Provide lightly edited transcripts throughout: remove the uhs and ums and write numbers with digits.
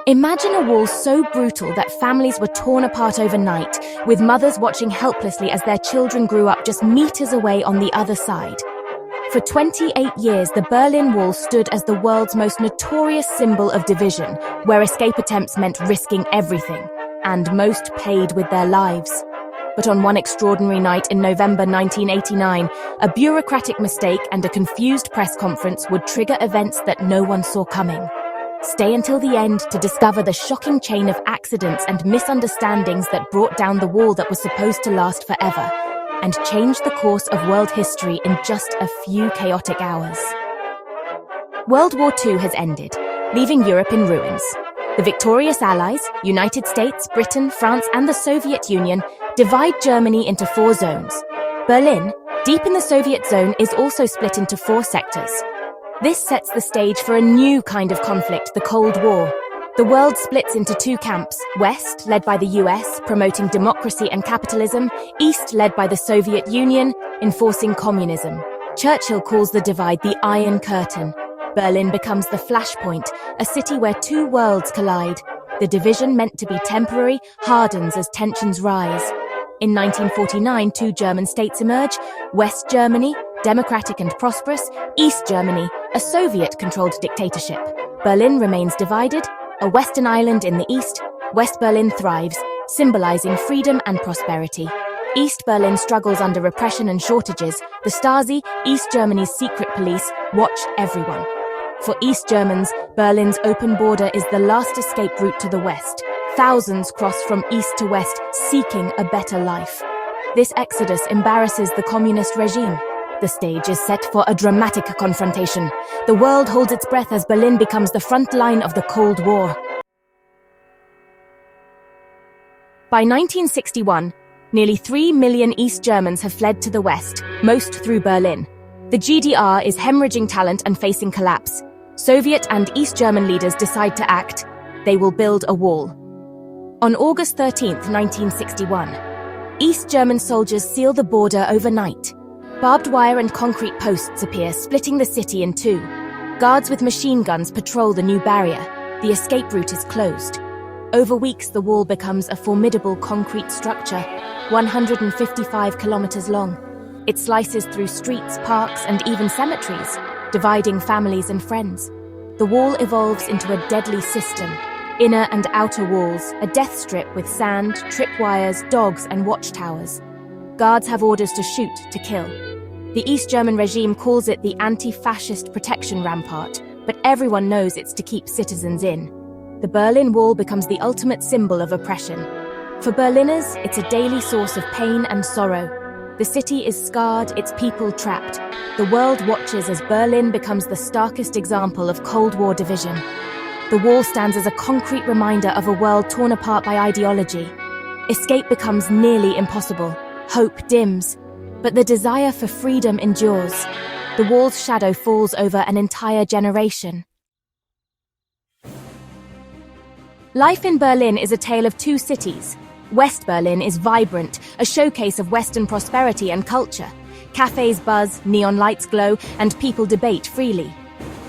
Imagine a wall so brutal that families were torn apart overnight, with mothers watching helplessly as their children grew up just meters away on the other side. For 28 years, the Berlin Wall stood as the world's most notorious symbol of division, where escape attempts meant risking everything, and most paid with their lives. But on one extraordinary night in November 1989, a bureaucratic mistake and a confused press conference would trigger events that no one saw coming. Stay until the end to discover the shocking chain of accidents and misunderstandings that brought down the wall that was supposed to last forever, and change the course of world history in just a few chaotic hours. World War II has ended, leaving Europe in ruins. The victorious Allies, United States, Britain, France, and the Soviet Union divide Germany into 4 zones. Berlin, deep in the Soviet zone, is also split into 4 sectors. This sets the stage for a new kind of conflict, the Cold War. The world splits into 2 camps: West, led by the US, promoting democracy and capitalism; East, led by the Soviet Union, enforcing communism. Churchill calls the divide the Iron Curtain. Berlin becomes the flashpoint, a city where 2 worlds collide. The division, meant to be temporary, hardens as tensions rise. In 1949, 2 German states emerge: West Germany, democratic and prosperous; East Germany, a Soviet-controlled dictatorship. Berlin remains divided, a Western island in the east. West Berlin thrives, symbolizing freedom and prosperity. East Berlin struggles under repression and shortages. The Stasi, East Germany's secret police, watch everyone. For East Germans, Berlin's open border is the last escape route to the West. Thousands cross from east to west, seeking a better life. This exodus embarrasses the communist regime. The stage is set for a dramatic confrontation. The world holds its breath as Berlin becomes the front line of the Cold War. By 1961, nearly 3 million East Germans have fled to the West, most through Berlin. The GDR is hemorrhaging talent and facing collapse. Soviet and East German leaders decide to act. They will build a wall. On August 13, 1961, East German soldiers seal the border overnight. Barbed wire and concrete posts appear, splitting the city in 2. Guards with machine guns patrol the new barrier. The escape route is closed. Over weeks, the wall becomes a formidable concrete structure, 155 kilometers long. It slices through streets, parks, and even cemeteries, dividing families and friends. The wall evolves into a deadly system. Inner and outer walls, a death strip with sand, tripwires, dogs, and watchtowers. Guards have orders to shoot, to kill. The East German regime calls it the anti-fascist protection rampart, but everyone knows it's to keep citizens in. The Berlin Wall becomes the ultimate symbol of oppression. For Berliners, it's a daily source of pain and sorrow. The city is scarred, its people trapped. The world watches as Berlin becomes the starkest example of Cold War division. The wall stands as a concrete reminder of a world torn apart by ideology. Escape becomes nearly impossible. Hope dims. But the desire for freedom endures. The wall's shadow falls over an entire generation. Life in Berlin is a tale of 2 cities. West Berlin is vibrant, a showcase of Western prosperity and culture. Cafes buzz, neon lights glow, and people debate freely.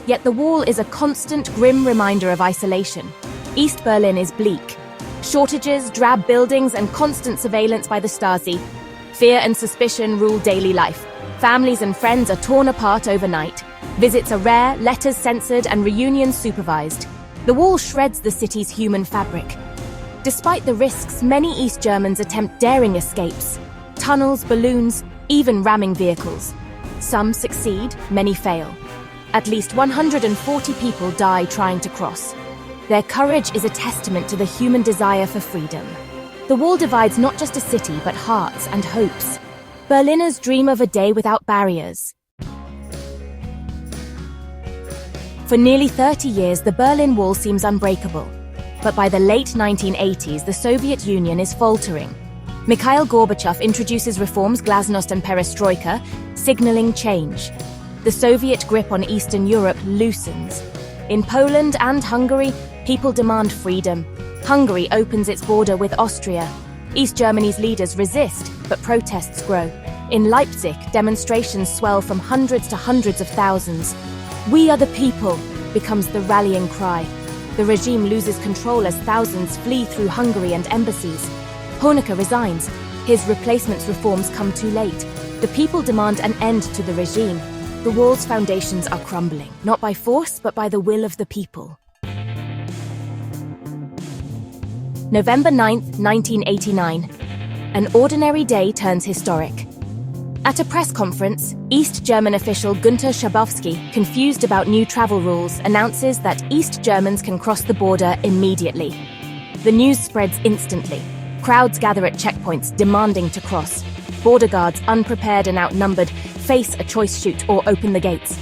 Yet the wall is a constant, grim reminder of isolation. East Berlin is bleak. Shortages, drab buildings, and constant surveillance by the Stasi. Fear and suspicion rule daily life. Families and friends are torn apart overnight. Visits are rare, letters censored, and reunions supervised. The wall shreds the city's human fabric. Despite the risks, many East Germans attempt daring escapes. Tunnels, balloons, even ramming vehicles. Some succeed, many fail. At least 140 people die trying to cross. Their courage is a testament to the human desire for freedom. The wall divides not just a city, but hearts and hopes. Berliners dream of a day without barriers. For nearly 30 years, the Berlin Wall seems unbreakable. But by the late 1980s, the Soviet Union is faltering. Mikhail Gorbachev introduces reforms, glasnost and perestroika, signaling change. The Soviet grip on Eastern Europe loosens. In Poland and Hungary, people demand freedom. Hungary opens its border with Austria. East Germany's leaders resist, but protests grow. In Leipzig, demonstrations swell from hundreds to hundreds of thousands. "We are the people" becomes the rallying cry. The regime loses control as thousands flee through Hungary and embassies. Honecker resigns. His replacement's reforms come too late. The people demand an end to the regime. The wall's foundations are crumbling, not by force, but by the will of the people. November 9th, 1989. An ordinary day turns historic. At a press conference, East German official Günther Schabowski, confused about new travel rules, announces that East Germans can cross the border immediately. The news spreads instantly. Crowds gather at checkpoints demanding to cross. Border guards, unprepared and outnumbered, face a choice shoot or open the gates.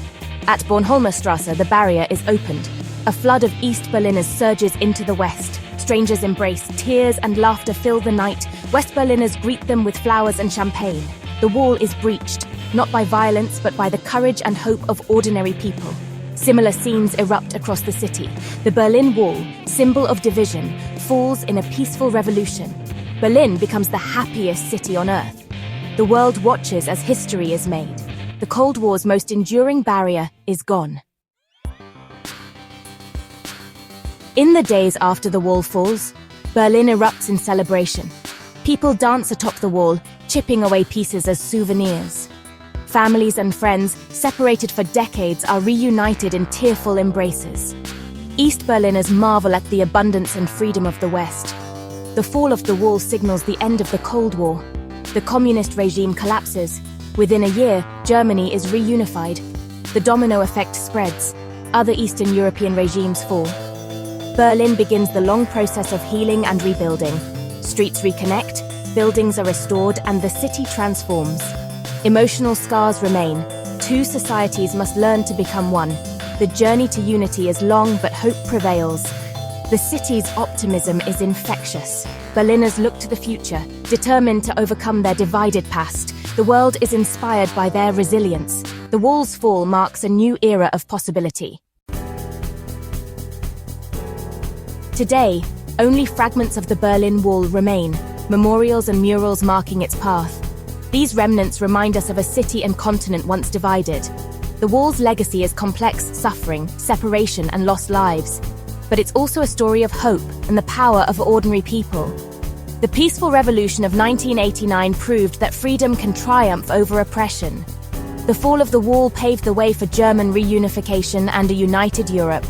At Bornholmerstrasse, the barrier is opened. A flood of East Berliners surges into the west. Strangers embrace, tears and laughter fill the night. West Berliners greet them with flowers and champagne. The wall is breached, not by violence, but by the courage and hope of ordinary people. Similar scenes erupt across the city. The Berlin Wall, symbol of division, falls in a peaceful revolution. Berlin becomes the happiest city on earth. The world watches as history is made. The Cold War's most enduring barrier is gone. In the days after the wall falls, Berlin erupts in celebration. People dance atop the wall, chipping away pieces as souvenirs. Families and friends, separated for decades, are reunited in tearful embraces. East Berliners marvel at the abundance and freedom of the West. The fall of the wall signals the end of the Cold War. The communist regime collapses. Within a year, Germany is reunified. The domino effect spreads. Other Eastern European regimes fall. Berlin begins the long process of healing and rebuilding. Streets reconnect, buildings are restored, and the city transforms. Emotional scars remain. Two societies must learn to become one. The journey to unity is long, but hope prevails. The city's optimism is infectious. Berliners look to the future, determined to overcome their divided past. The world is inspired by their resilience. The wall's fall marks a new era of possibility. Today, only fragments of the Berlin Wall remain, memorials and murals marking its path. These remnants remind us of a city and continent once divided. The wall's legacy is complex suffering, separation, and lost lives. But it's also a story of hope and the power of ordinary people. The peaceful revolution of 1989 proved that freedom can triumph over oppression. The fall of the wall paved the way for German reunification and a united Europe.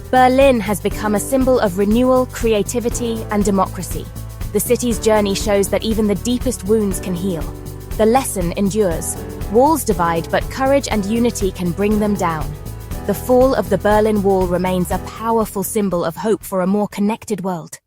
Berlin has become a symbol of renewal, creativity, and democracy. The city's journey shows that even the deepest wounds can heal. The lesson endures. Walls divide, but courage and unity can bring them down. The fall of the Berlin Wall remains a powerful symbol of hope for a more connected world.